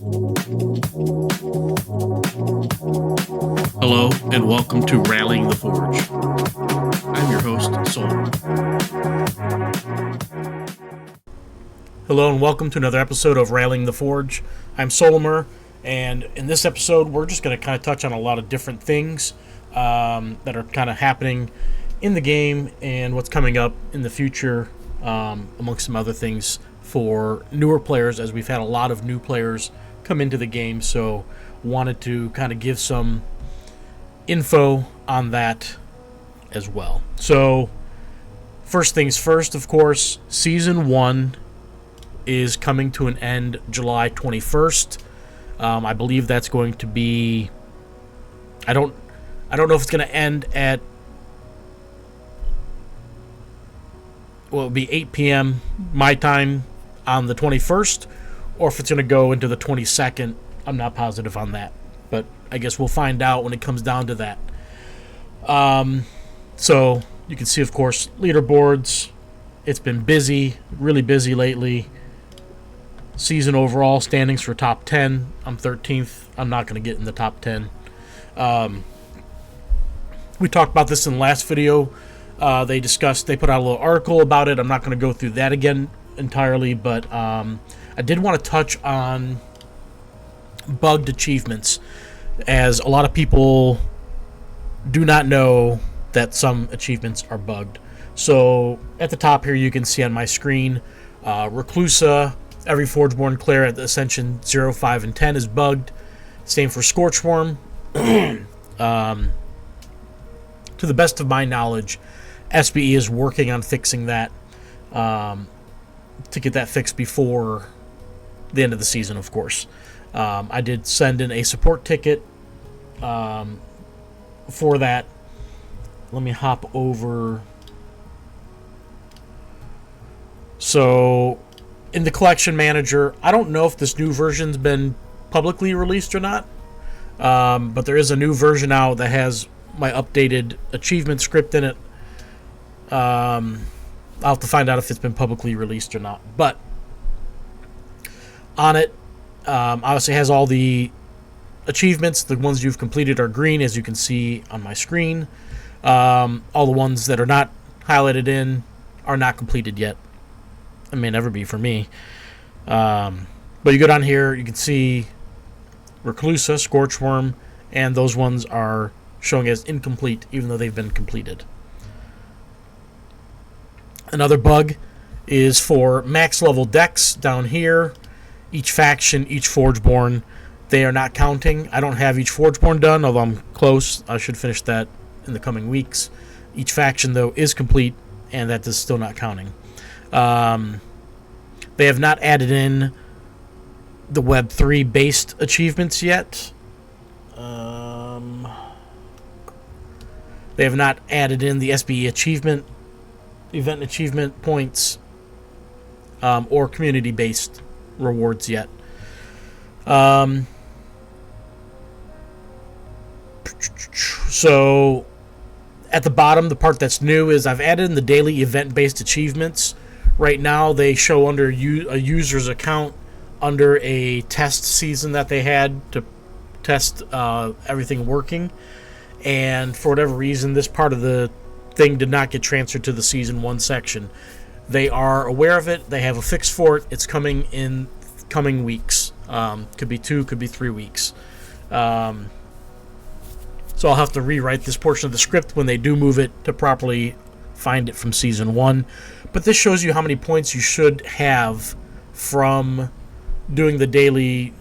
Hello, and welcome to Rallying the Forge. I'm your host, Sol. Hello, and welcome to another episode of Rallying the Forge. I'm Solimer, and in this episode, we're just going to kind of touch on a lot of different things that are kind of happening in the game and what's coming up in the future, amongst some other things for newer players, as we've had a lot of new players come into the game, so wanted to kind of give some info on that as well. So first things first, of course, Season 1 is coming to an end July 21st. I believe that's going to be... I don't know if it's going to end at... Well, it'll be 8 p.m. my time on the 21st, or if it's going to go into the 22nd. I'm not positive on that, but I guess we'll find out when it comes down to that. So you can see, of course, leaderboards. It's been busy, really busy lately. Season overall standings for top 10. I'm 13th. I'm not going to get in the top 10. We talked about this in the last video. They put out a little article about it. I'm not going to go through that again entirely, but I did want to touch on bugged achievements, as a lot of people do not know that some achievements are bugged. So at the top here, you can see on my screen, Reclusa, every Forgeborn Claire at the Ascension 0, 5, and 10 is bugged. Same for Scorchworm. To the best of my knowledge, SBE is working on fixing that, to get that fixed before the end of the season, of course. I did send in a support ticket for that. Let me hop over. So, in the collection manager, I don't know if this new version's been publicly released or not, but there is a new version out that has my updated achievement script in it. I'll have to find out if it's been publicly released or not. But on it, obviously has all the achievements. The ones you've completed are green, as you can see on my screen. All the ones that are not highlighted in are not completed yet. It may never be for me. But you go down here, you can see Reclusa, Scorchworm, and those ones are showing as incomplete, even though they've been completed. Another bug is for max level decks down here. Each faction, each Forgeborn, they are not counting. I don't have each Forgeborn done, although I'm close. I should finish that in the coming weeks. Each faction, though, is complete, and that is still not counting. They have not added in the Web 3 based achievements yet. They have not added in the SBE event achievement points, or community based rewards yet. So at the bottom, the part that's new is I've added in the daily event based achievements. Right now they show under a user's account under a test season that they had to test everything working, and for whatever reason this part of the thing did not get transferred to the Season 1 section. They are aware of it. They have a fix for it. It's coming in coming weeks. Could be 2, could be 3 weeks. So I'll have to rewrite this portion of the script when they do move it to properly find it from Season 1. But this shows you how many points you should have from doing the daily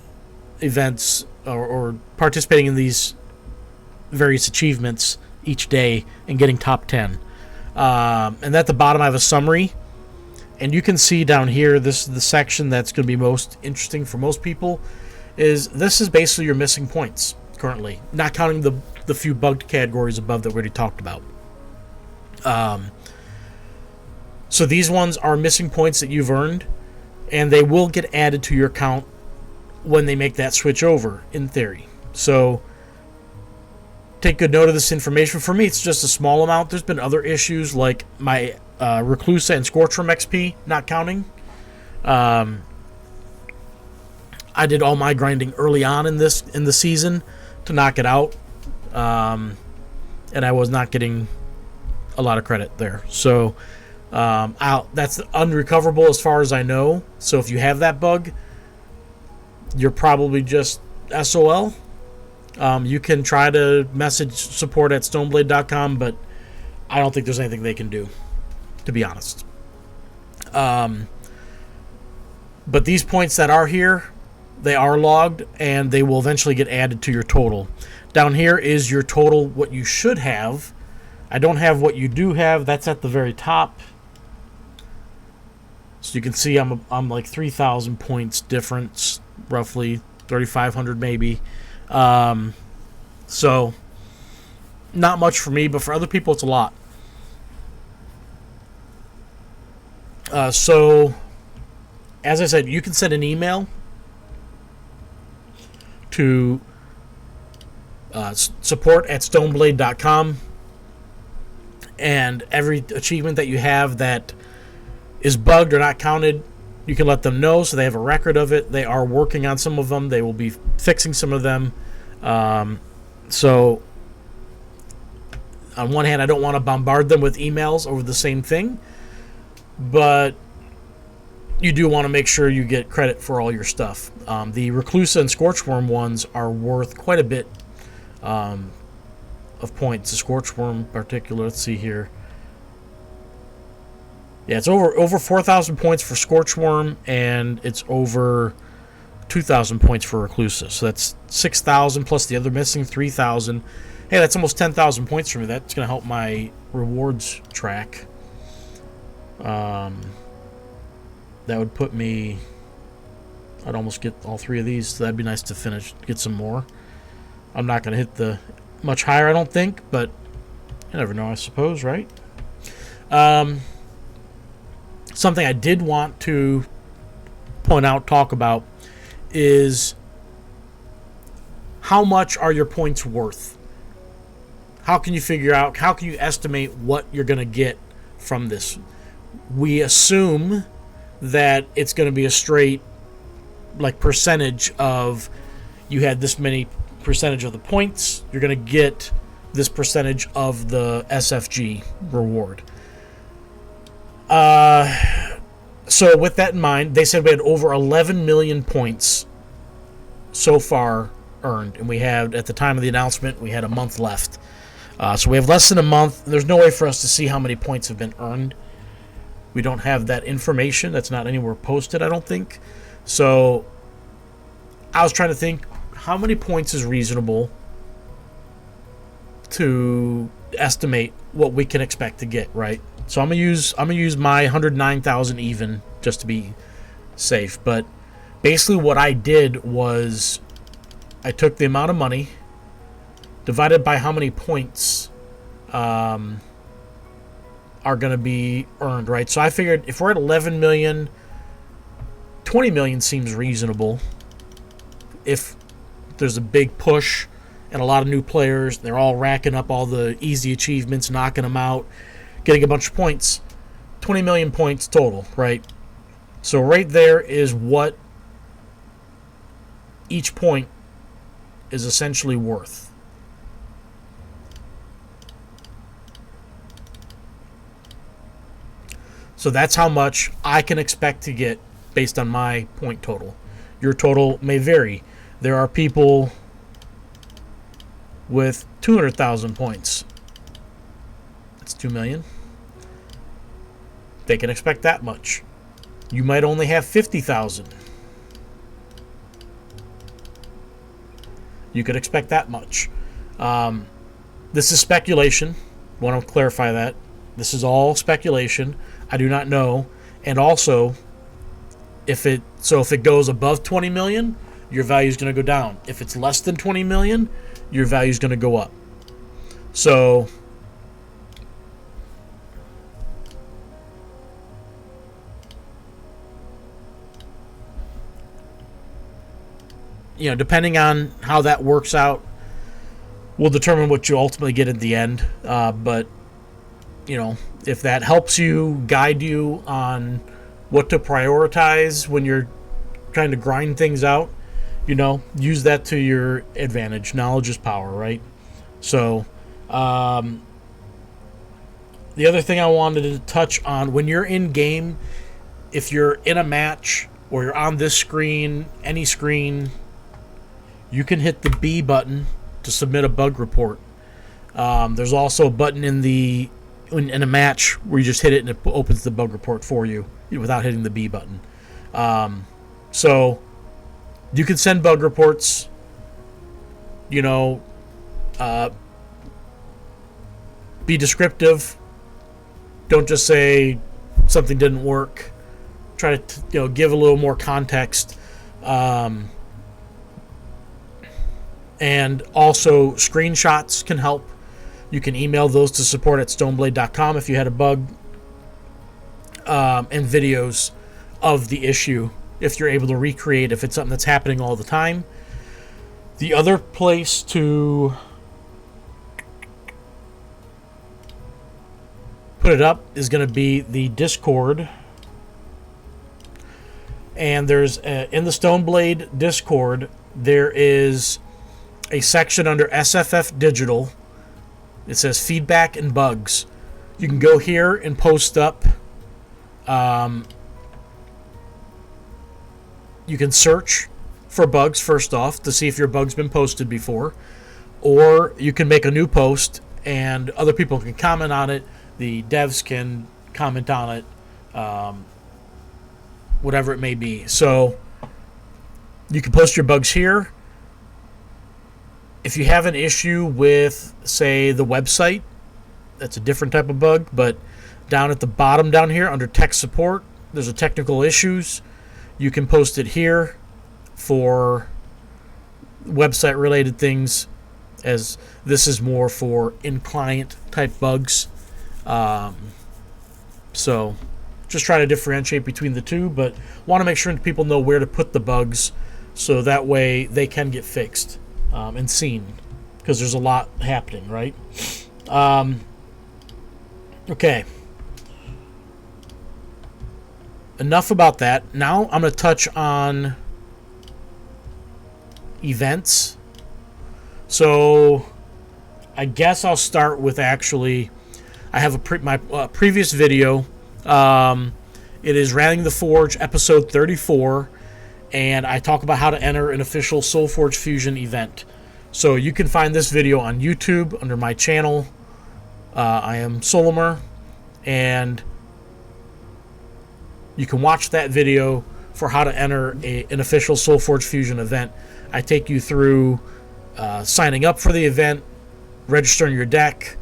events or participating in these various achievements each day and getting top 10. And at the bottom I have a summary, and you can see down here, this is the section that's going to be most interesting for most people. This is basically your missing points currently, not counting the few bugged categories above that we already talked about. So these ones are missing points that you've earned, and they will get added to your account when they make that switch over, in theory. So take good note of this information. For me, it's just a small amount. There's been other issues like my Reclusa and Scorchworm XP not counting. I did all my grinding early on in the season to knock it out, and I was not getting a lot of credit there. So that's unrecoverable as far as I know. So if you have that bug, you're probably just SOL. You can try to message support at stoneblade.com, but I don't think there's anything they can do, to be honest. But these points that are here, they are logged, and they will eventually get added to your total. Down here is your total, what you should have. I don't have what you do have. That's at the very top. So you can see I'm like 3,000 points difference, roughly 3,500 maybe. So not much for me, but for other people it's a lot. So as I said, you can send an email to support at stoneblade.com, and every achievement that you have that is bugged or not counted, you can let them know so they have a record of it. They are working on some of them. They will be fixing some of them. So on one hand, I don't want to bombard them with emails over the same thing, but you do want to make sure you get credit for all your stuff. The Reclusa and Scorchworm ones are worth quite a bit of points. The Scorchworm in particular, let's see here. Yeah, it's over 4,000 points for Scorchworm, and it's over 2,000 points for Reclusa. So that's 6,000 plus the other missing 3,000. Hey, that's almost 10,000 points for me. That's going to help my rewards track. That would put me... I'd almost get all three of these, so that'd be nice to get some more. I'm not going to hit the much higher, I don't think, but you never know, I suppose, right? Something I did want to talk about is how much are your points worth? How can you estimate what you're going to get from this? We assume that it's going to be a straight percentage of, you had this many percentage of the points, you're going to get this percentage of the SFG reward. So with that in mind, they said we had over 11 million points so far earned, and we had, at the time of the announcement, we had a month left. So we have less than a month. There's no way for us to see how many points have been earned. We don't have that information. That's not anywhere posted, I don't think. So I was trying to think, how many points is reasonable to estimate what we can expect to get, right? So I'm gonna use my 109,000 even just to be safe. But basically what I did was I took the amount of money divided by how many points are going to be earned, right? So I figured if we're at 11 million, 20 million seems reasonable. If there's a big push and a lot of new players, they're all racking up all the easy achievements, knocking them out, getting a bunch of points. 20 million points total, right? So right there is what each point is essentially worth. So that's how much I can expect to get based on my point total. Your total may vary. There are people with 200,000 points. That's 2 million. They can expect that much. You might only have 50,000. You could expect that much. This is speculation. I want to clarify that. This is all speculation. I do not know. And also, if it goes above 20 million, your value is going to go down. If it's less than 20 million, your value is going to go up. So depending on how that works out, will determine what you ultimately get at the end. But if that helps you, guide you on what to prioritize when you're trying to grind things out, use that to your advantage. Knowledge is power, right? So, the other thing I wanted to touch on, when you're in game, if you're in a match or you're on this screen, any screen, you can hit the B button to submit a bug report. There's also a button in a match where you just hit it and it opens the bug report for you without hitting the B button. So you can send bug reports. Be descriptive. Don't just say something didn't work. Try to give a little more context. And also screenshots can help. You can email those to support@stoneblade.com if you had a bug. And videos of the issue if you're able to recreate, if it's something that's happening all the time. The other place to put it up is going to be the Discord. And there's in the Stoneblade Discord, there is a section under SFF Digital. It says feedback and bugs. You can go here and post up. You can search for bugs first off to see if your bug's been posted before, or you can make a new post and other people can comment on it. The devs can comment on it, whatever it may be. So you can post your bugs here. If you have an issue with, say, the website, that's a different type of bug, but down at the bottom down here under tech support, there's a technical issues. You can post it here for website related things, as this is more for in-client type bugs. So just try to differentiate between the two, but want to make sure people know where to put the bugs so that way they can get fixed and seen, because there's a lot happening, right? Okay. Enough about that. Now I'm going to touch on events. So I guess I'll start with I have my previous video. It is Rallying the Forge, episode 34, and I talk about how to enter an official SolForge Fusion event. So you can find this video on YouTube under my channel. I am Solimer, and you can watch that video for how to enter an official SolForge Fusion event. I take you through signing up for the event, registering your deck,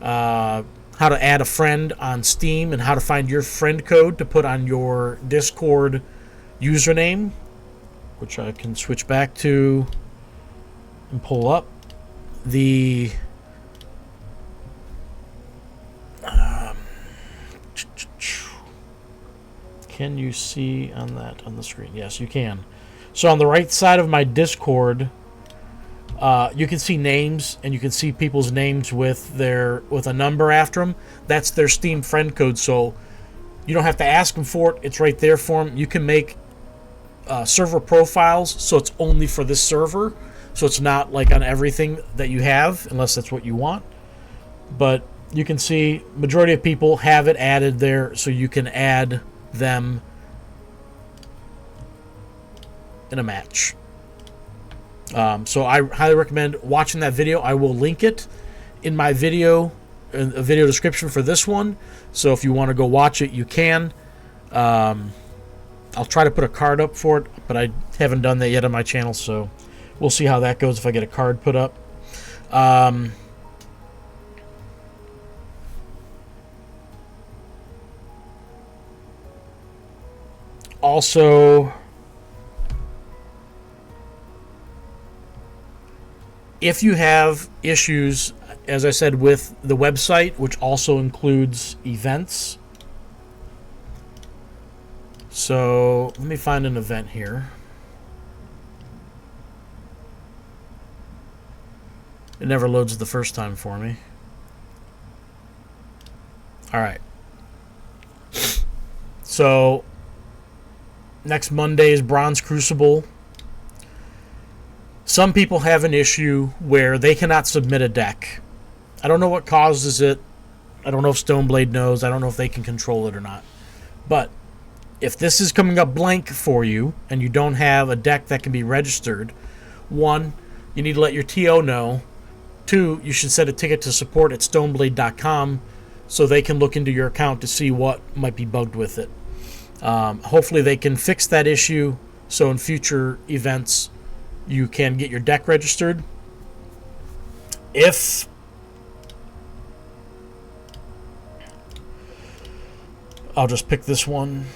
how to add a friend on Steam, and how to find your friend code to put on your Discord username, which I can switch back to and pull up. The can you see on the screen? Yes, you can. So on the right side of my Discord, you can see names, and you can see people's names with a number after them. That's their Steam friend code, so you don't have to ask them for it. It's right there for them. You can make server profiles, so it's only for this server, so it's not like on everything that you have, unless that's what you want. But you can see majority of people have it added there, so you can add them in a match. So I highly recommend watching that video. I will link it in my video, in a video description for this one. So if you want to go watch it, you can. I'll try to put a card up for it, but I haven't done that yet on my channel, so we'll see how that goes if I get a card put up. Also, if you have issues, as I said, with the website, which also includes events. So let me find an event here. It never loads the first time for me. All right. So next Monday is Bronze Crucible. Some people have an issue where they cannot submit a deck. I don't know what causes it. I don't know if Stoneblade knows. I don't know if they can control it or not. But if this is coming up blank for you and you don't have a deck that can be registered, 1, you need to let your TO know. 2, you should set a ticket to support@stoneblade.com so they can look into your account to see what might be bugged with it. Hopefully they can fix that issue so in future events you can get your deck registered. If I'll just pick this one.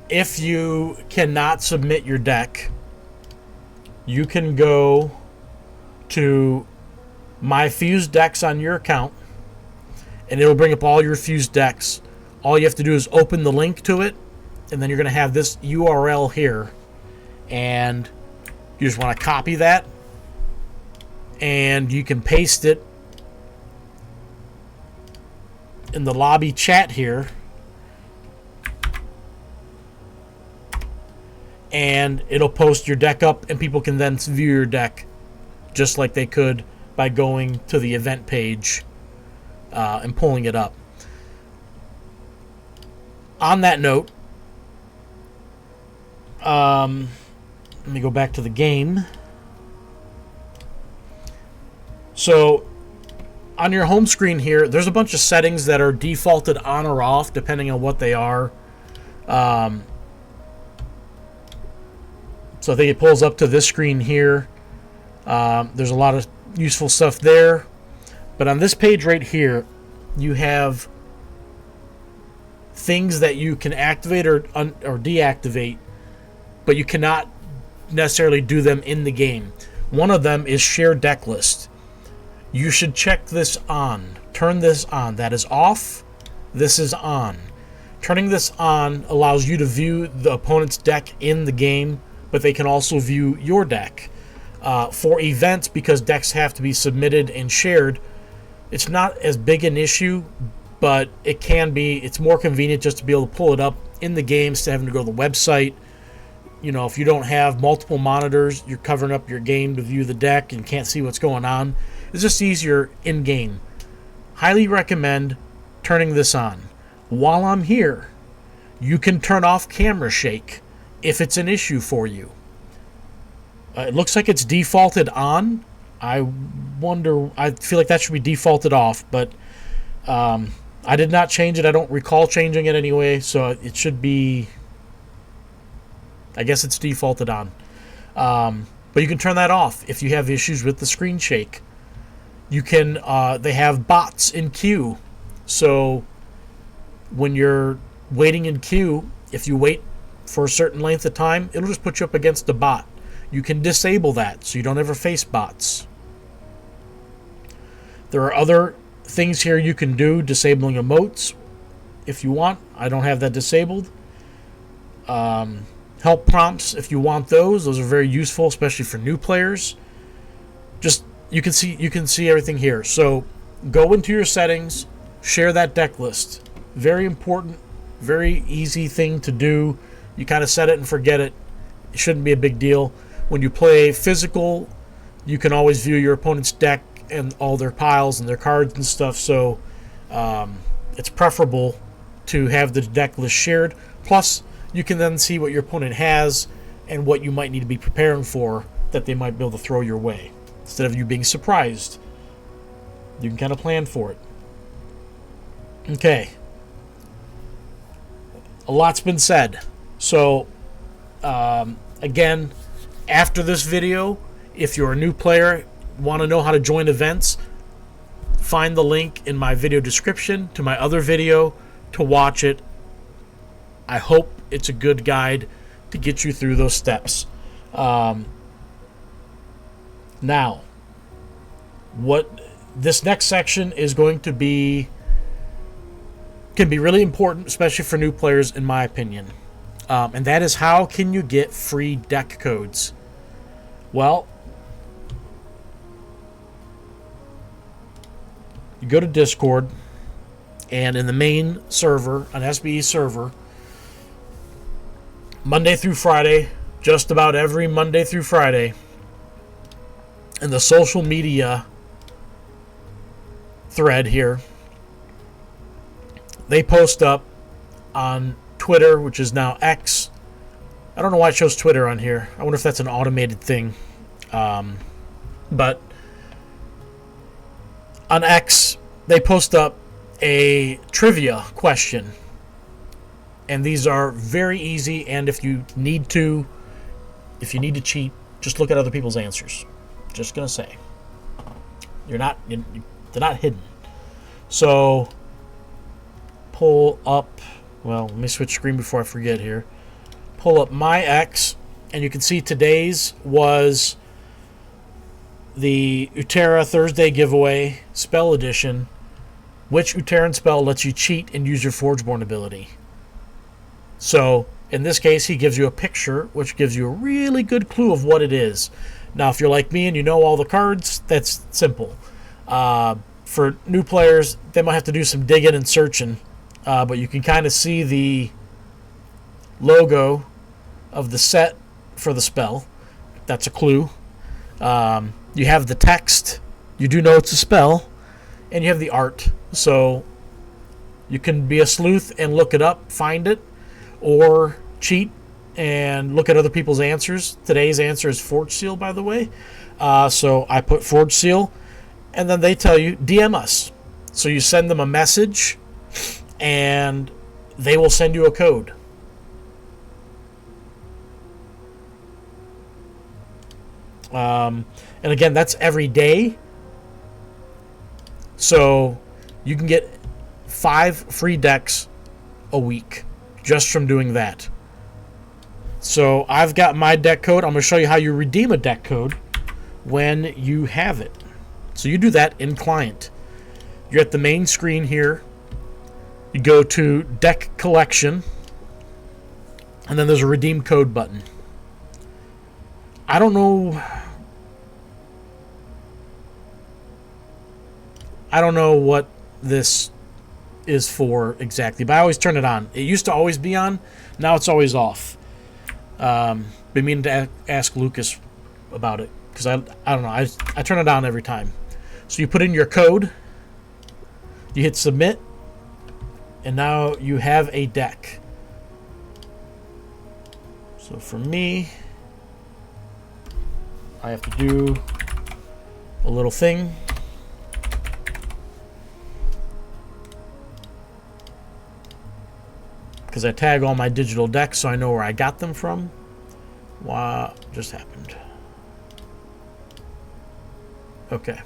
If you cannot submit your deck, you can go to My Fused Decks on your account, and it'll bring up all your fused decks. All you have to do is open the link to it, and then you're going to have this URL here, and you just want to copy that, and you can paste it in the lobby chat here, and it'll post your deck up, and people can then view your deck just like they could by going to the event page and pulling it up. On that note, let me go back to the game. So on your home screen here, there's a bunch of settings that are defaulted on or off depending on what they are. So I think it pulls up to this screen here. There's a lot of useful stuff there. But on this page right here, you have things that you can activate or deactivate, but you cannot necessarily do them in the game. One of them is share deck list. You should check this on. Turn this on. That is off. This is on. Turning this on allows you to view the opponent's deck in the game, but they can also view your deck. For events, because decks have to be submitted and shared, it's not as big an issue, but it can be. It's more convenient just to be able to pull it up in the game instead of having to go to the website. You know, if you don't have multiple monitors, you're covering up your game to view the deck and can't see what's going on. It's just easier in-game. Highly recommend turning this on. While I'm here, you can turn off camera shake if it's an issue for you. It looks like it's defaulted on. I feel like that should be defaulted off, but I did not change it. I don't recall changing it anyway, so it should be, I guess it's defaulted on. But you can turn that off if you have issues with the screen shake. You can, they have bots in queue. So when you're waiting in queue, if you wait for a certain length of time, it'll just put you up against the bot. You can disable that so you don't ever face bots. There are other things here you can do, disabling emotes if you want. I don't have that disabled. Help prompts if you want those. Those are very useful, especially for new players. Just you can see everything here. So go into your settings, share that deck list. Very important, very easy thing to do. You kind of set it and forget it. It shouldn't be a big deal. When you play physical, you can always view your opponent's deck and all their piles and their cards and stuff. So it's preferable to have the deck list shared. Plus, you can then see what your opponent has and what you might need to be preparing for that they might be able to throw your way. Instead of you being surprised, you can kind of plan for it. Okay. A lot's been said. So, again, after this video, if you're a new player, want to know how to join events, find the link in my video description to my other video to watch it. I hope it's a good guide to get you through those steps. Now, what this next section is going to be can be really important, especially for new players, in my opinion. And that is, how can you get free deck codes? Well, you go to Discord, and in the main server, an SBE server, Monday through Friday, just about every Monday through Friday, in the social media thread here, they post up on Twitter, which is now X. I don't know why it shows Twitter on here. I wonder if that's an automated thing. But on X, they post up a trivia question. And these are very easy, and if you need to cheat, just look at other people's answers. Just gonna say. They're not hidden. So pull up, well, let me switch screen before I forget here. Pull up my X, and you can see today's was the Utera Thursday giveaway spell edition. Which Uteran spell lets you cheat and use your Forgeborn ability? So in this case, he gives you a picture, which gives you a really good clue of what it is. Now, if you're like me and you know all the cards, that's simple. For new players, they might have to do some digging and searching, but you can kind of see the logo of the set for the spell. That's a clue. You have the text. You do know it's a spell. And you have the art. So you can be a sleuth and look it up, find it, or cheat and look at other people's answers. Today's answer is Forge Seal, by the way. So I put Forge Seal, and then they tell you, DM us. So you send them a message, and they will send you a code. And again, that's every day. So you can get 5 free decks a week just from doing that. So I've got my deck code. I'm going to show you how you redeem a deck code when you have it. So you do that in client. You're at the main screen here. You go to deck collection, and then there's a redeem code button. I don't know what this is for exactly, but I always turn it on. It used to always be on. Now it's always off. Been meaning to ask Lucas about it, because I don't know. I turn it on every time. So you put in your code, you hit submit, and now you have a deck. So for me, I have to do a little thing. Because I tag all my digital decks so I know where I got them from. What just happened? Okay.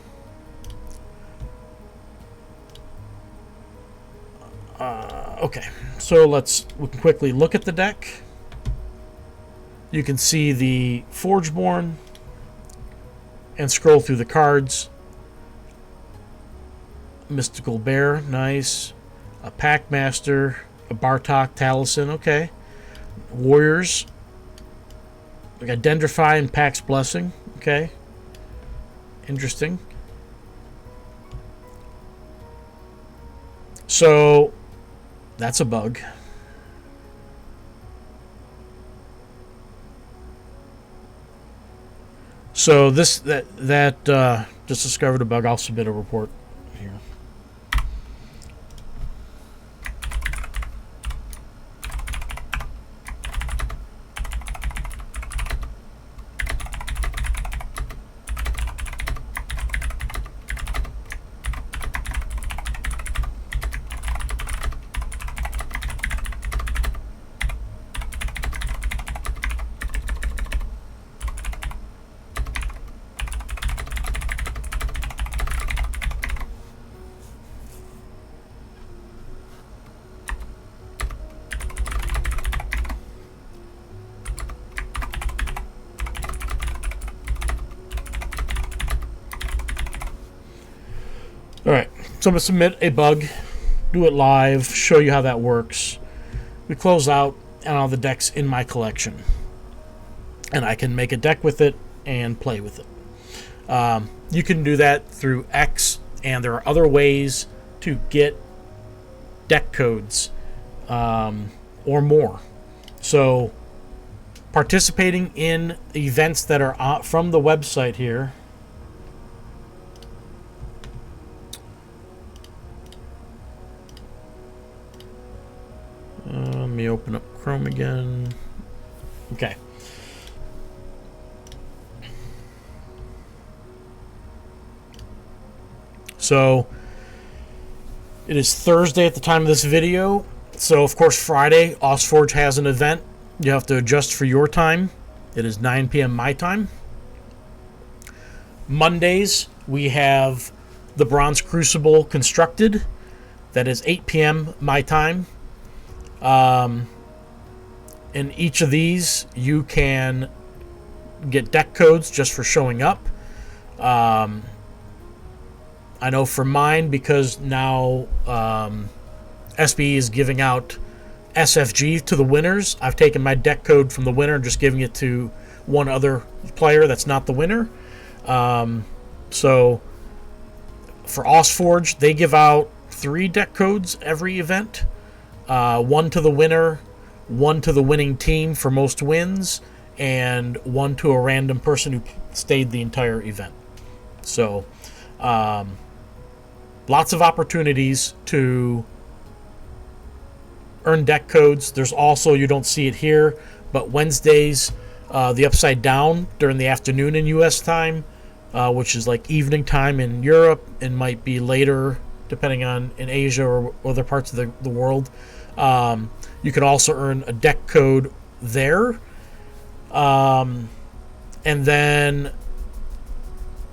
Okay, so we can quickly look at the deck. You can see the Forgeborn and scroll through the cards. Mystical Bear, nice. A Packmaster, a Bartok, Taliesin, okay. Warriors. We got Dendrify and Pax Blessing, okay. Interesting. So that's a bug. So that just discovered a bug. I'll submit a report here. Alright, so I'm going to submit a bug, do it live, show you how that works. We close out and all the decks in my collection. And I can make a deck with it and play with it. You can do that through X, and there are other ways to get deck codes or more. So participating in events that are from the website here. Let me open up Chrome again. Okay. So it is Thursday at the time of this video. So of course Friday, SolForge has an event. You have to adjust for your time. It is 9 p.m. my time. Mondays we have the Bronze Crucible constructed. That is 8 p.m. my time. In each of these, you can get deck codes just for showing up. I know for mine, because now SBE is giving out SFG to the winners, I've taken my deck code from the winner and just giving it to one other player that's not the winner. So for SolForge, they give out 3 deck codes every event. One to the winner, one to the winning team for most wins, and one to a random person who stayed the entire event. So lots of opportunities to earn deck codes. There's also, you don't see it here, but Wednesdays, the Upside Down during the afternoon in U.S. time, which is like evening time in Europe and might be later depending on in Asia or other parts of the world. You can also earn a deck code there. And then,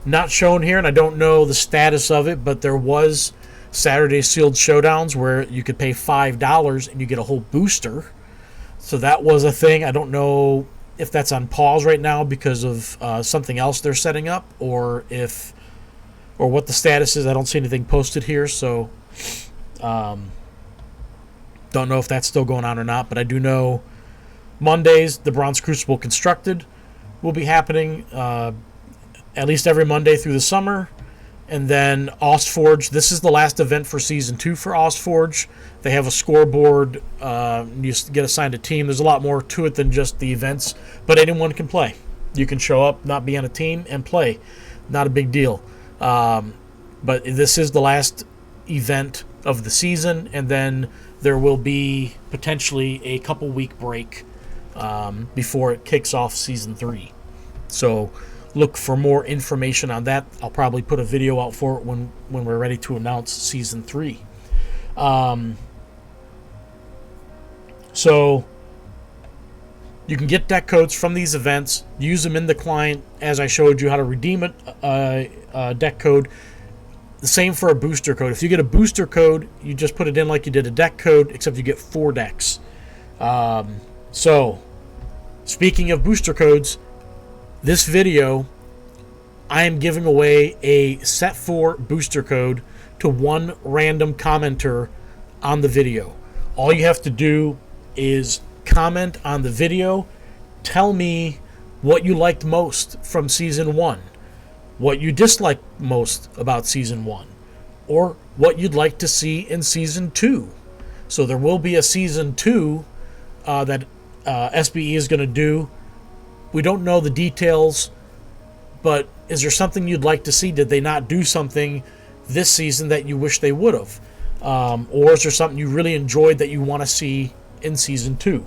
not shown here, and I don't know the status of it, but there was Saturday sealed showdowns where you could pay $5 and you get a whole booster. So that was a thing. I don't know if that's on pause right now because of something else they're setting up, or what the status is. I don't see anything posted here, so don't know if that's still going on or not. But I do know Mondays, the Bronze Crucible Constructed will be happening at least every Monday through the summer. And then SolForge, this is the last event for Season 2 for SolForge. They have a scoreboard. You get assigned a team. There's a lot more to it than just the events, but anyone can play. You can show up, not be on a team, and play. Not a big deal. But this is the last event of the season, and then there will be potentially a couple-week break before it kicks off Season 3. So look for more information on that. I'll probably put a video out for it when we're ready to announce Season 3. So you can get deck codes from these events, use them in the client as I showed you how to redeem a deck code. The same for a booster code. If you get a booster code, you just put it in like you did a deck code, except you get 4 decks. So speaking of booster codes, this video, I am giving away a Set 4 booster code to one random commenter on the video. All you have to do is comment on the video, tell me what you liked most from Season 1, what you disliked most about Season 1, or what you'd like to see in Season 2. So there will be a Season 2 that SBE is going to do. We don't know the details, but is there something you'd like to see? Did they not do something this season that you wish they would have? Or is there something you really enjoyed that you want to see in Season 2?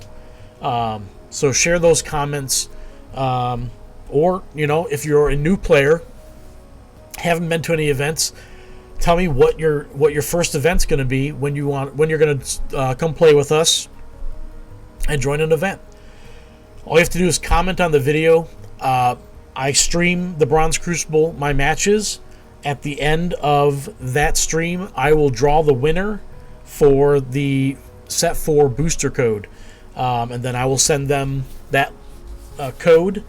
So share those comments. Or, if you're a new player, haven't been to any events, tell me what your first event's going to be when you're going to come play with us and join an event. All you have to do is comment on the video. I stream the Bronze Crucible, my matches. At the end of that stream, I will draw the winner for the Set 4 booster code. And then I will send them that code.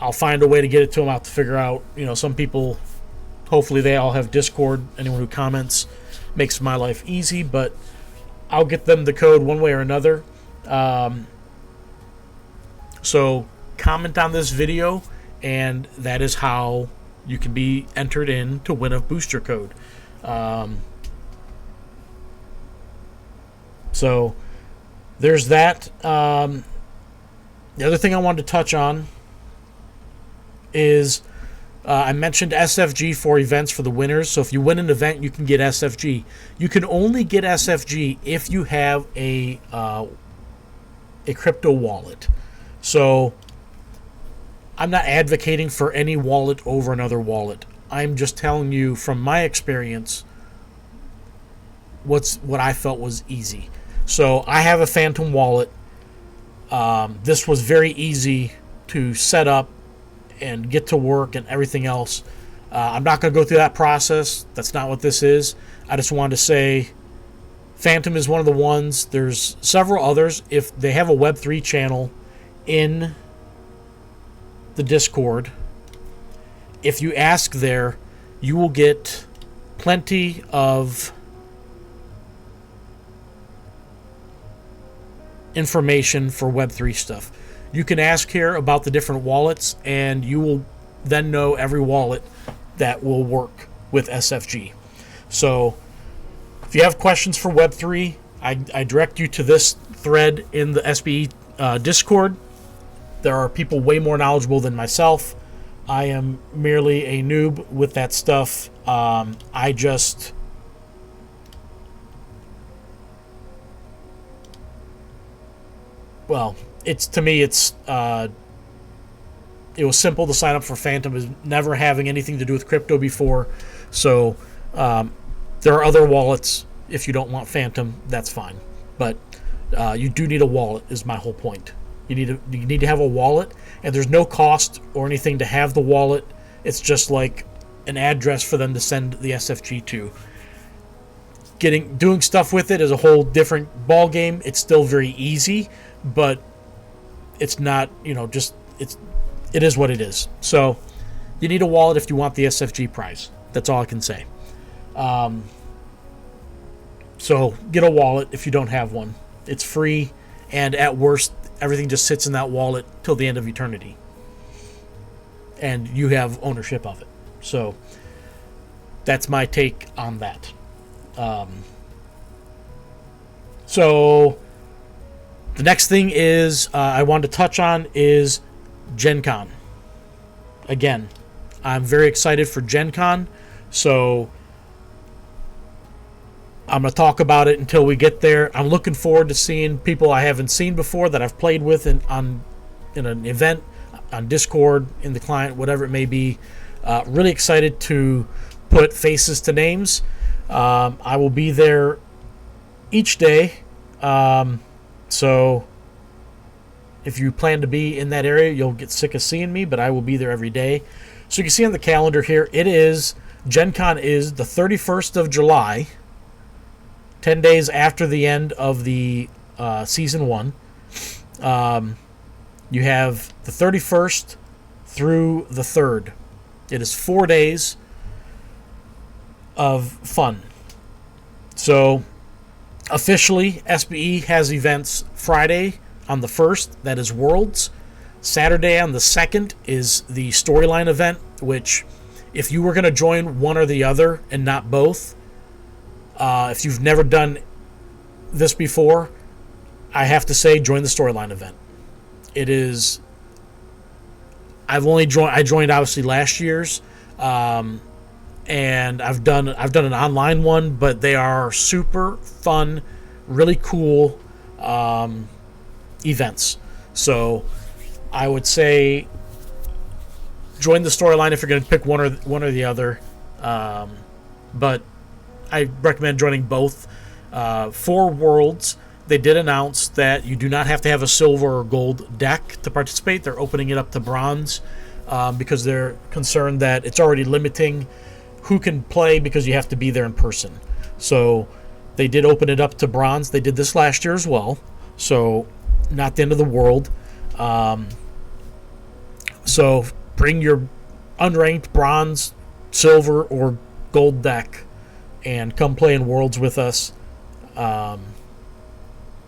I'll find a way to get it to them. I'll have to figure out, some people, hopefully they all have Discord. Anyone who comments makes my life easy, but I'll get them the code one way or another. So comment on this video, and that is how you can be entered in to win a booster code. So there's that. The other thing I wanted to touch on is I mentioned SFG for events for the winners. So if you win an event, you can get SFG. You can only get SFG if you have a crypto wallet. So I'm not advocating for any wallet over another wallet. I'm just telling you from my experience what I felt was easy. So I have a Phantom wallet. This was very easy to set up and get to work and everything else. I'm not going to go through that process. That's not what this is. I just wanted to say Phantom is one of the ones. There's several others. If they have a Web3 channel in the Discord, if you ask there, you will get plenty of information for Web3 stuff. You can ask here about the different wallets, and you will then know every wallet that will work with SFG. So if you have questions for Web3, I direct you to this thread in the SBE Discord. There are people way more knowledgeable than myself. I am merely a noob with that stuff. It's to me, it was simple to sign up for Phantom, is never having anything to do with crypto before. So there are other wallets. If you don't want Phantom, that's fine. But you do need a wallet, is my whole point. You need to have a wallet, and there's no cost or anything to have the wallet. It's just like an address for them to send the SFG to. Doing stuff with it is a whole different ball game. It's still very easy, but it's not, it is what it is. So you need a wallet if you want the SFG prize. That's all I can say. So get a wallet if you don't have one. It's free, and at worst, everything just sits in that wallet till the end of eternity. And you have ownership of it. So that's my take on that. So the next thing is I wanted to touch on is GenCon. Again, I'm very excited for GenCon, so I'm going to talk about it until we get there. I'm looking forward to seeing people I haven't seen before that I've played with in an event, on Discord, in the client, whatever it may be. Really excited to put faces to names. I will be there each day. So if you plan to be in that area, you'll get sick of seeing me, but I will be there every day. So you can see on the calendar here, GenCon is the 31st of July, 10 days after the end of the Season 1. You have the 31st through the 3rd. It is 4 days of fun. So officially, SBE has events Friday on the 1st, that is Worlds. Saturday on the 2nd is the Storyline event, which if you were going to join one or the other and not both, if you've never done this before, I have to say join the Storyline event. It is... I joined obviously last year's, and I've done an online one, but they are super fun, really cool events. So I would say join the Storyline if you're going to pick one or the other. But I recommend joining both. For Worlds, they did announce that you do not have to have a silver or gold deck to participate. They're opening it up to bronze because they're concerned that it's already limiting who can play because you have to be there in person. So they did open it up to bronze. They did this last year as well. So not the end of the world. So bring your unranked bronze, silver, or gold deck and come play in Worlds with us.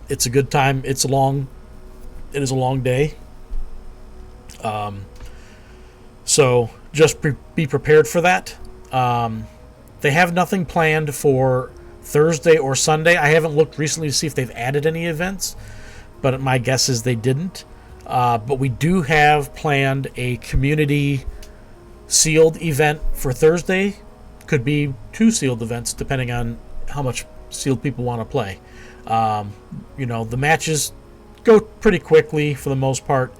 It's a good time. It is a long day. So just be prepared for that. They have nothing planned for Thursday or Sunday. I haven't looked recently to see if they've added any events. but my guess is they didn't. But we do have planned a community sealed event for Thursday. Could be 2 sealed events depending on how much sealed people want to play. The matches go pretty quickly for the most part,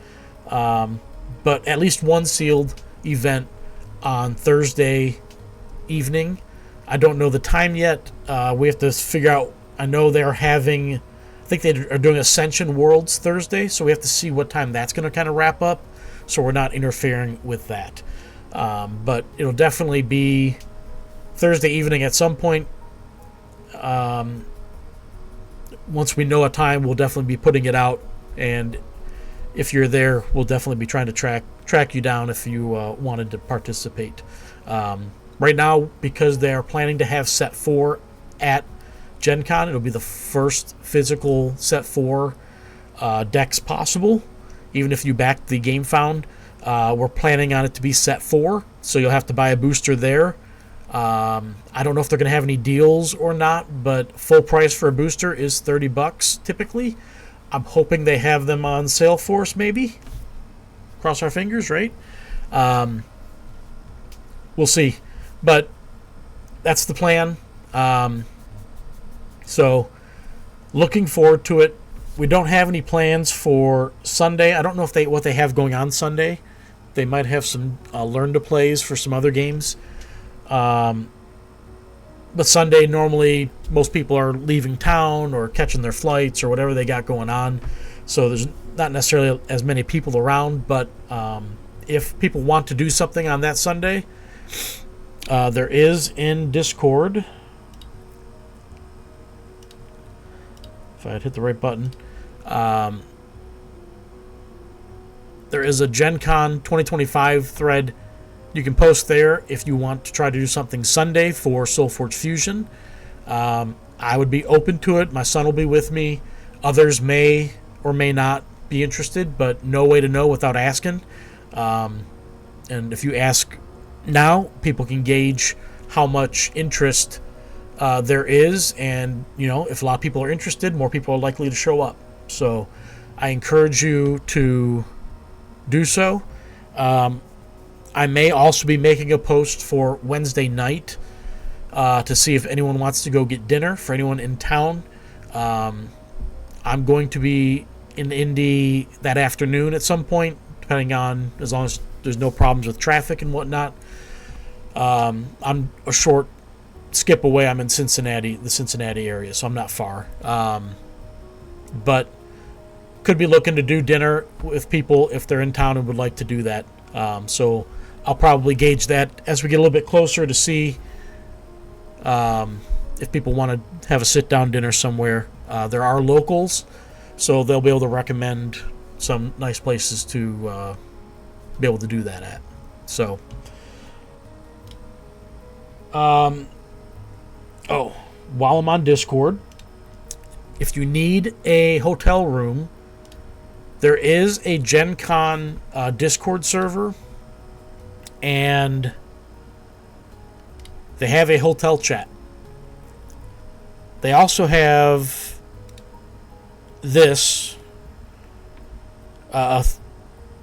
but at least 1 sealed event on Thursday evening. I don't know the time yet. We have to figure out. I know they're having, I think they are doing Ascension Worlds Thursday, so we have to see what time that's going to kind of wrap up, so we're not interfering with that. But it'll definitely be Thursday evening at some point. Once we know a time, we'll definitely be putting it out, and if you're there, we'll definitely be trying to track you down if you wanted to participate. Right now, because they are planning to have Set 4 at GenCon, it'll be the first physical Set 4 decks possible, even if you back the Game Found. We're planning on it to be Set 4, so you'll have to buy a booster there. I don't know if they're going to have any deals or not, but full price for a booster is $30 typically. I'm hoping they have them on SolForge, maybe. Cross our fingers, right? We'll see. But that's the plan. So looking forward to it. We don't have any plans for Sunday. I don't know what they have going on Sunday. They might have some learn to plays for some other games. But Sunday, normally, most people are leaving town or catching their flights or whatever they got going on. So there's not necessarily as many people around. But if people want to do something on that Sunday, there is in Discord. If I had hit the right button. There is a GenCon 2025 thread. You can post there if you want to try to do something Sunday for SolForge Fusion. I would be open to it. My son will be with me. Others may or may not be interested, but no way to know without asking. And if you ask now, people can gauge how much interest there is. And, if a lot of people are interested, more people are likely to show up. So I encourage you to do so. I may also be making a post for Wednesday night to see if anyone wants to go get dinner for anyone in town. I'm going to be in Indy that afternoon at some point, depending on, as long as there's no problems with traffic and whatnot. I'm a short skip away. I'm in Cincinnati, the Cincinnati area, so I'm not far. But could be looking to do dinner with people if they're in town and would like to do that. So I'll probably gauge that as we get a little bit closer to see if people want to have a sit-down dinner somewhere. There are locals, so they'll be able to recommend some nice places to be able to do that at. So, while I'm on Discord, if you need a hotel room, there is a GenCon Discord server, and they have a hotel chat. They also have this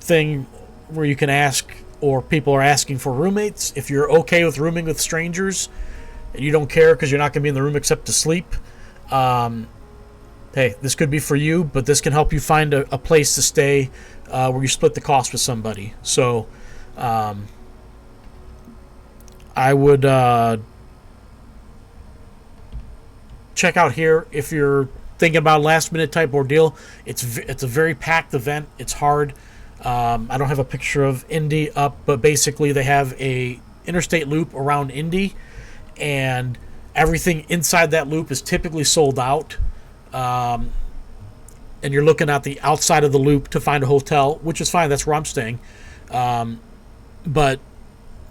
thing where you can ask, or people are asking for roommates. If you're okay with rooming with strangers and you don't care because you're not going to be in the room except to sleep, hey, this could be for you, but this can help you find a place to stay where you split the cost with somebody. So I would check out here if you're thinking about a last-minute type ordeal. It's a very packed event. It's hard. I don't have a picture of Indy up, but basically they have a interstate loop around Indy, and everything inside that loop is typically sold out. And you're looking at the outside of the loop to find a hotel, which is fine. That's where I'm staying. But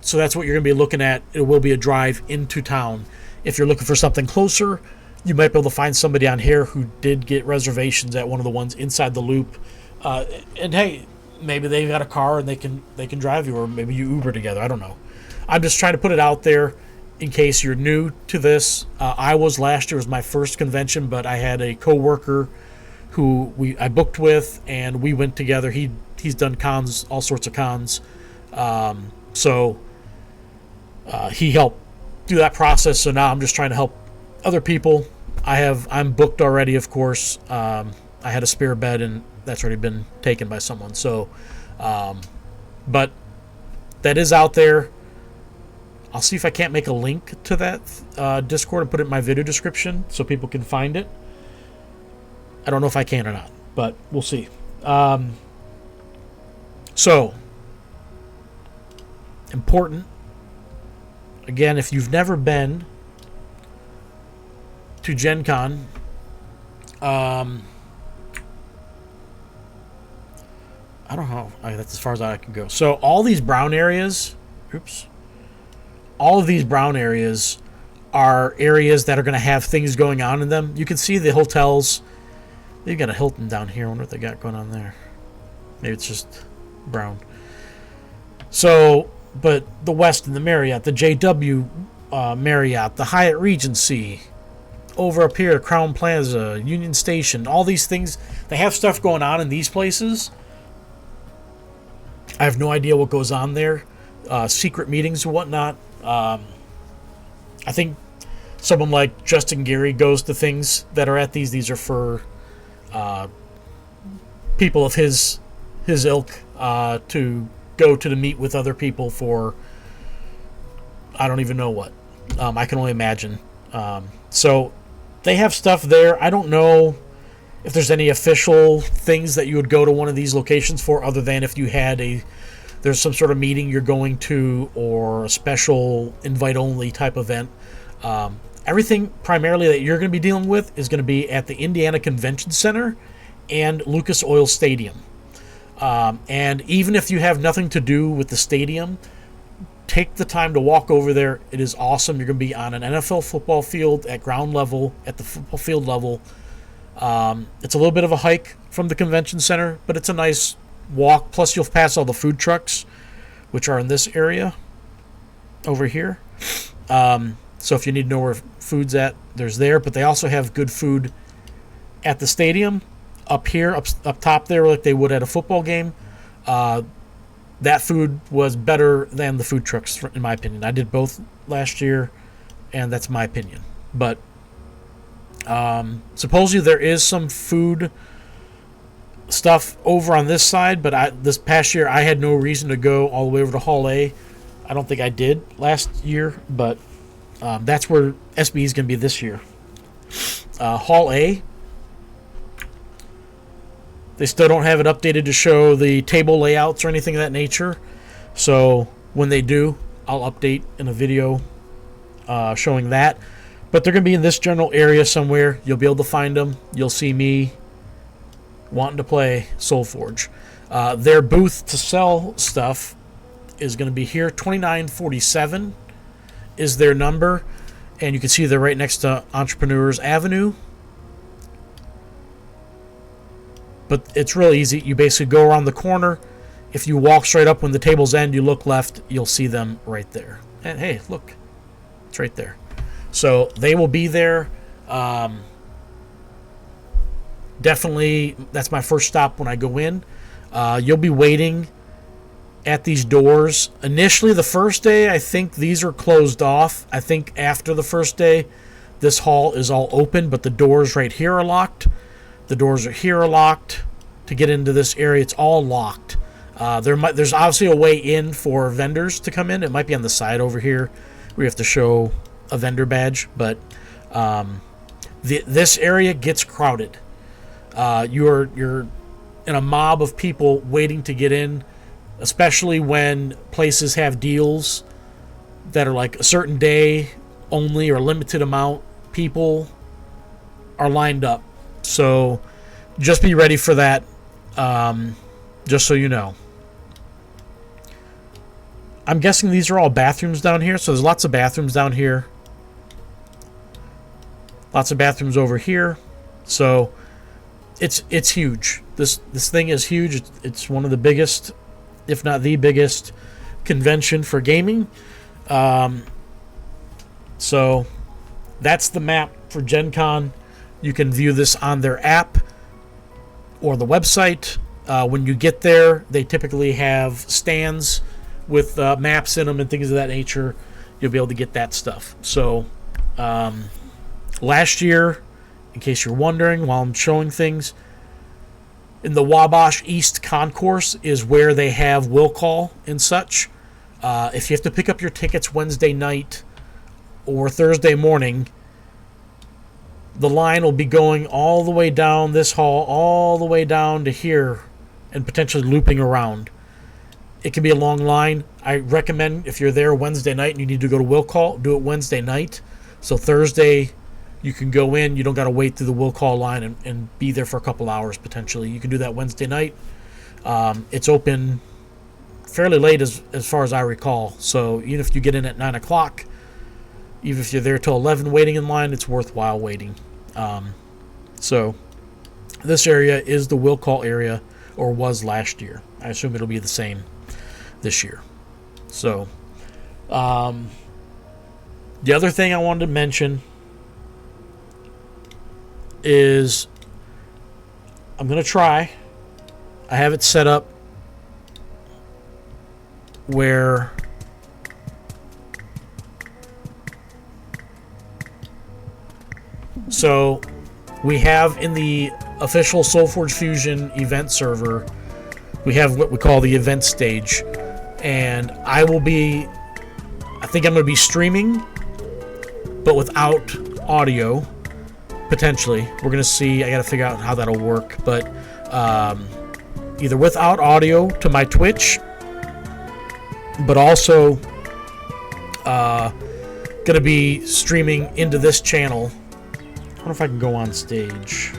so that's what you're going to be looking at. It will be a drive into town. If you're looking for something closer, you might be able to find somebody on here who did get reservations at one of the ones inside the loop. And hey, maybe they've got a car and they can drive you, or maybe you Uber together. I don't know. I'm just trying to put it out there in case you're new to this. I was last year, was my first convention, but I had a coworker who I booked with, and we went together. He's done cons, all sorts of cons, so he helped do that process. So now I'm just trying to help other people. I'm booked already, of course. I had a spare bed, and that's already been taken by someone. So, but that is out there. I'll see if I can't make a link to that Discord and put it in my video description so people can find it. I don't know if I can or not, but we'll see. So, important. Again, if you've never been to GenCon, I don't know. That's as far as I can go. So all these brown areas, all of these brown areas are areas that are going to have things going on in them. You can see the hotels. They've got a Hilton down here. I wonder what they got going on there. Maybe it's just brown. So, but the Westin, the Marriott, the JW Marriott, the Hyatt Regency, over up here, Crown Plaza, Union Station, all these things, they have stuff going on in these places. I have no idea what goes on there. Secret meetings and whatnot. I think someone like Justin Geary goes to things that are at these. These are for people of his ilk to go to meet with other people for I don't even know what. I can only imagine. So they have stuff there. I don't know if there's any official things that you would go to one of these locations for, other than if you had there's some sort of meeting you're going to, or a special invite-only type event. Everything primarily that you're going to be dealing with is going to be at the Indiana Convention Center and Lucas Oil Stadium. And even if you have nothing to do with the stadium, take the time to walk over there. It is awesome. You're going to be on an NFL football field at ground level, at the football field level. It's a little bit of a hike from the convention center, but it's a nice walk. Plus, you'll pass all the food trucks, which are in this area over here. So if you need to know where food's at, there's there. But they also have good food at the stadium, up here, up top there, like they would at a football game. That food was better than the food trucks, in my opinion. I did both last year, and that's my opinion. But supposedly there is some food stuff over on this side, but this past year I had no reason to go all the way over to Hall A. I don't think I did last year, but that's where SB is going to be this year. Hall A, they still don't have it updated to show the table layouts or anything of that nature. So when they do, I'll update in a video showing that. But they're going to be in this general area somewhere. You'll be able to find them. You'll see me wanting to play SolForge. Their booth to sell stuff is going to be here. 2947 is their number. And you can see they're right next to Entrepreneurs Avenue. But it's really easy. You basically go around the corner. If you walk straight up when the tables end, you look left, you'll see them right there. And hey, look, it's right there. So they will be there. Definitely, that's my first stop when I go in. You'll be waiting at these doors. Initially, the first day, I think these are closed off. I think after the first day, this hall is all open, but the doors right here are locked. The doors are here are locked. To get into this area, it's all locked. There's obviously a way in for vendors to come in. It might be on the side over here where you have to show a vendor badge, but this area gets crowded. You're in a mob of people waiting to get in, especially when places have deals that are like a certain day only or limited amount. People are lined up. So just be ready for that, just so you know. I'm guessing these are all bathrooms down here, so there's lots of bathrooms down here. Lots of bathrooms over here. So it's huge. This thing is huge. It's one of the biggest, if not the biggest, convention for gaming. So that's the map for GenCon. You can view this on their app. or the website. When you get there, they typically have stands with maps in them and things of that nature. You'll be able to get that stuff. So last year, in case you're wondering, while I'm showing things, in the Wabash East Concourse is where they have will call and such. If you have to pick up your tickets Wednesday night or Thursday morning, the line will be going all the way down this hall, all the way down to here, and potentially looping around. It can be a long line. I recommend if you're there Wednesday night and you need to go to will call, do it Wednesday night. So Thursday, you can go in. You don't got to wait through the will call line and be there for a couple hours potentially. You can do that Wednesday night. It's open fairly late as far as I recall. So even if you get in at 9 o'clock, even if you're there till 11 waiting in line, it's worthwhile waiting. So this area is the will call area, or was last year. I assume it'll be the same this year. So the other thing I wanted to mention is I'm going to try. I have it set up where so we have in the official SolForge Fusion event server, we have what we call the event stage, and I think I'm going to be streaming but without audio. Potentially. We're going to see. I got to figure out how that'll work. But either without audio to my Twitch, but also going to be streaming into this channel. I wonder if I can go on stage.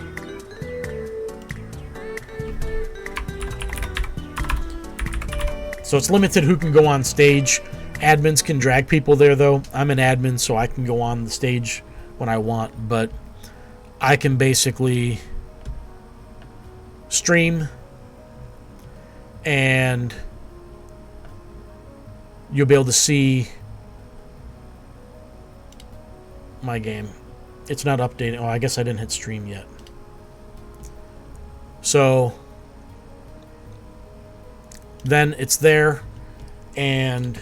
So it's limited who can go on stage. Admins can drag people there, though. I'm an admin, so I can go on the stage when I want. But I can basically stream and you'll be able to see my game. It's not updating. Oh, I guess I didn't hit stream yet. So then it's there, and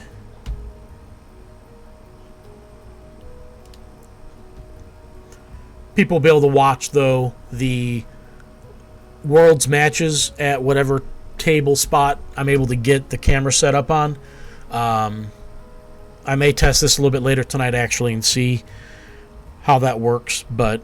people will be able to watch, though, the Worlds matches at whatever table spot I'm able to get the camera set up on. I may test this a little bit later tonight, actually, and see how that works. But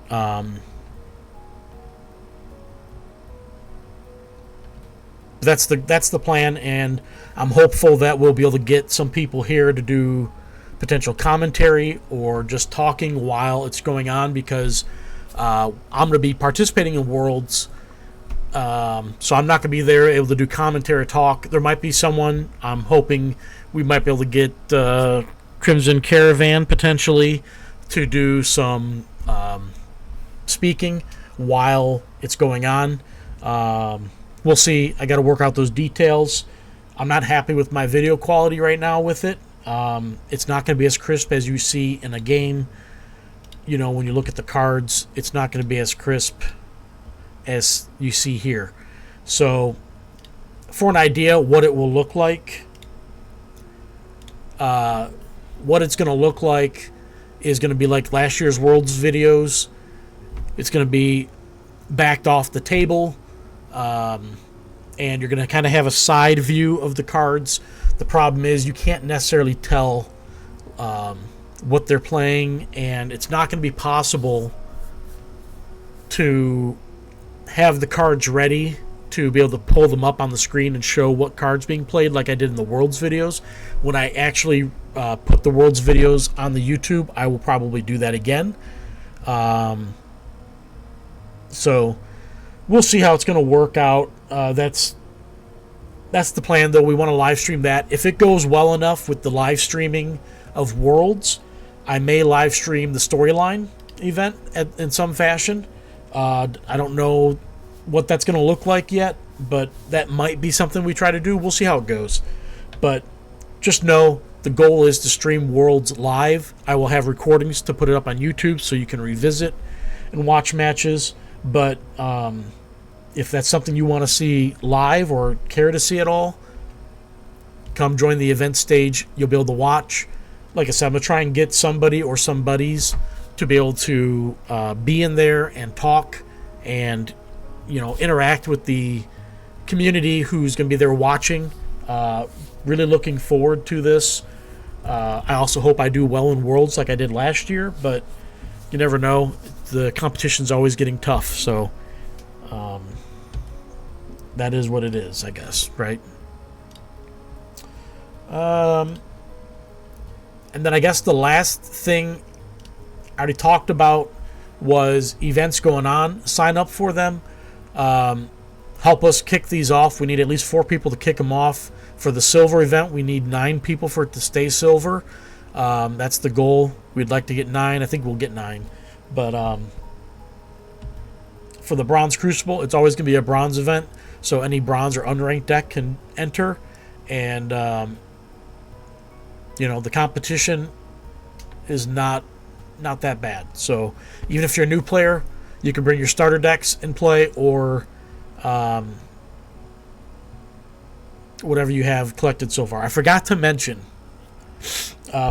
that's the plan, and I'm hopeful that we'll be able to get some people here to do potential commentary or just talking while it's going on, because I'm going to be participating in Worlds, so I'm not going to be there able to do commentary talk. There might be someone. I'm hoping we might be able to get CrimsonCaravan potentially to do some speaking while it's going on. We'll see. I got to work out those details. I'm not happy with my video quality right now with it. It's not going to be as crisp as you see in a game. You know, when you look at the cards, it's not going to be as crisp as you see here. So, for an idea what it will look like, what it's going to look like is going to be like last year's Worlds videos. It's going to be backed off the table, and you're going to kind of have a side view of the cards. The problem is you can't necessarily tell what they're playing, and it's not going to be possible to have the cards ready to be able to pull them up on the screen and show what cards being played like I did in the Worlds videos. When I actually put the Worlds videos on the YouTube, I will probably do that again. So we'll see how it's going to work out. That's the plan, though. We want to live stream that. If it goes well enough with the live streaming of Worlds, I may live stream the storyline event in some fashion. I don't know what that's going to look like yet, but that might be something we try to do. We'll see how it goes. But just know the goal is to stream Worlds live. I will have recordings to put it up on YouTube so you can revisit and watch matches. But if that's something you want to see live or care to see at all, come join the event stage. You'll be able to watch. Like I said, I'm going to try and get somebody or some buddies to be able to be in there and talk and, interact with the community who's going to be there watching. Really looking forward to this. I also hope I do well in Worlds like I did last year, but you never know. The competition's always getting tough, so that is what it is, I guess, right? And then I guess the last thing I already talked about was events going on. Sign up for them. Help us kick these off. We need at least 4 people to kick them off. For the silver event, we need 9 people for it to stay silver. That's the goal. We'd like to get 9. I think we'll get 9. But for the Bronze Crucible, it's always going to be a bronze event. So any bronze or unranked deck can enter. And, the competition is not that bad. So even if you're a new player, you can bring your starter decks and play, or whatever you have collected so far. I forgot to mention,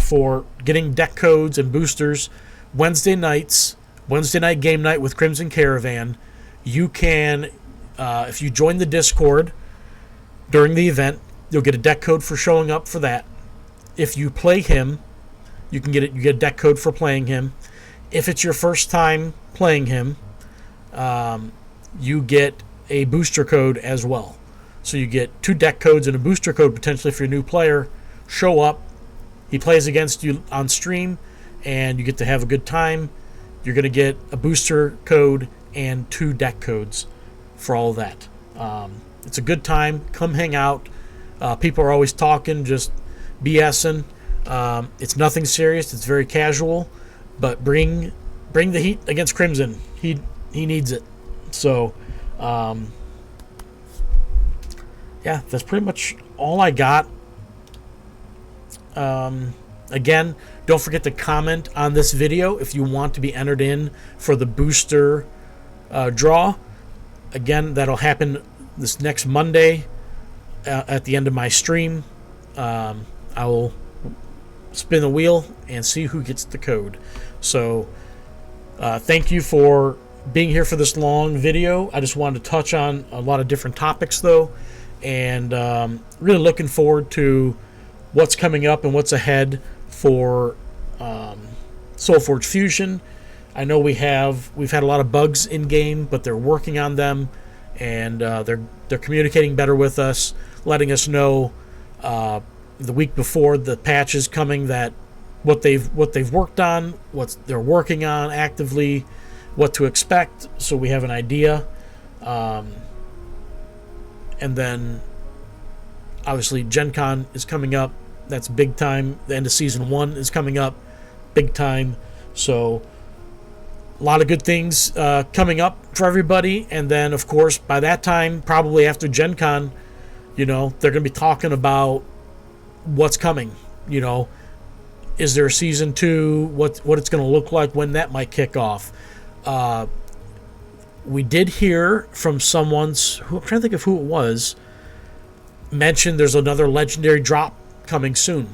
for getting deck codes and boosters, Wednesday night game night with CrimsonCaravan, you can, if you join the Discord during the event, you'll get a deck code for showing up for that. If you play him, you get a deck code for playing him. If it's your first time playing him, you get a booster code as well. So you get 2 deck codes and a booster code potentially for your new player. Show up, he plays against you on stream, and you get to have a good time. You're going to get a booster code and 2 deck codes for all of that. It's a good time. Come hang out. People are always talking, just BSing. It's nothing serious. It's very casual, but bring the heat against Crimson. He needs it. So, yeah, that's pretty much all I got. Again, don't forget to comment on this video if you want to be entered in for the booster draw. Again, that'll happen this next Monday at the end of my stream. I will spin the wheel and see who gets the code. So thank you for being here for this long video. I just wanted to touch on a lot of different topics, though, and really looking forward to what's coming up and what's ahead for SolForge Fusion. I know we've had a lot of bugs in game, but they're working on them, and they're communicating better with us, letting us know the week before the patch is coming that what they've worked on, what they're working on actively, what to expect, so we have an idea. And then obviously GenCon is coming up. That's big time. The end of season 1 is coming up, big time. So a lot of good things coming up for everybody. And then, of course, by that time, probably after GenCon, they're going to be talking about what's coming. Is there a season 2? What it's going to look like, when that might kick off. We did hear from I'm trying to think of who it was, mentioned there's another legendary drop coming soon.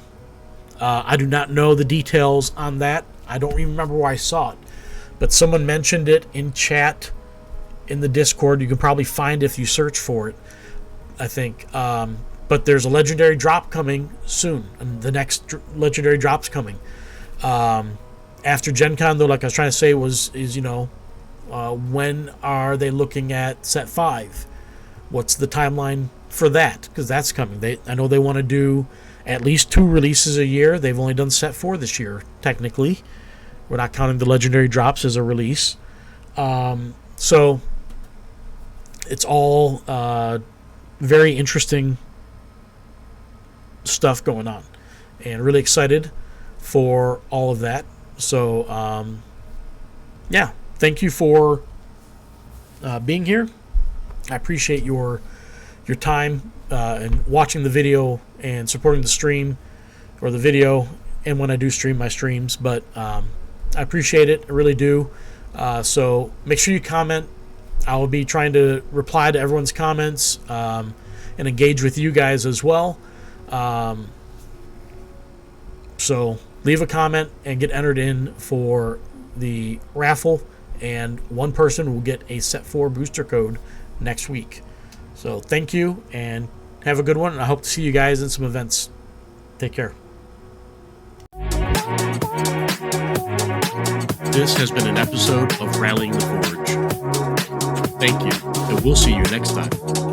I do not know the details on that. I don't even remember where I saw it, but someone mentioned it in chat in the Discord. You can probably find it if you search for it, I think. But there's a legendary drop coming soon, and the next legendary drop's coming. After GenCon, though, like I was trying to say, when are they looking at set 5? What's the timeline for that? Because that's coming. I know they want to do at least 2 releases a year. They've only done set 4 this year, technically. We're not counting the legendary drops as a release. So it's all very interesting stuff going on, and really excited for all of that. So yeah, thank you for being here. I appreciate your time and watching the video and supporting the stream or the video, and when I do stream my streams. But I appreciate it, I really do. So make sure you comment I will be trying to reply to everyone's comments and engage with you guys as well. So leave a comment and get entered in for the raffle, and one person will get a Set 4 booster code next week. So thank you, and have a good one, and I hope to see you guys in some events. Take care. This has been an episode of Rallying the Forge. Thank you, and we'll see you next time.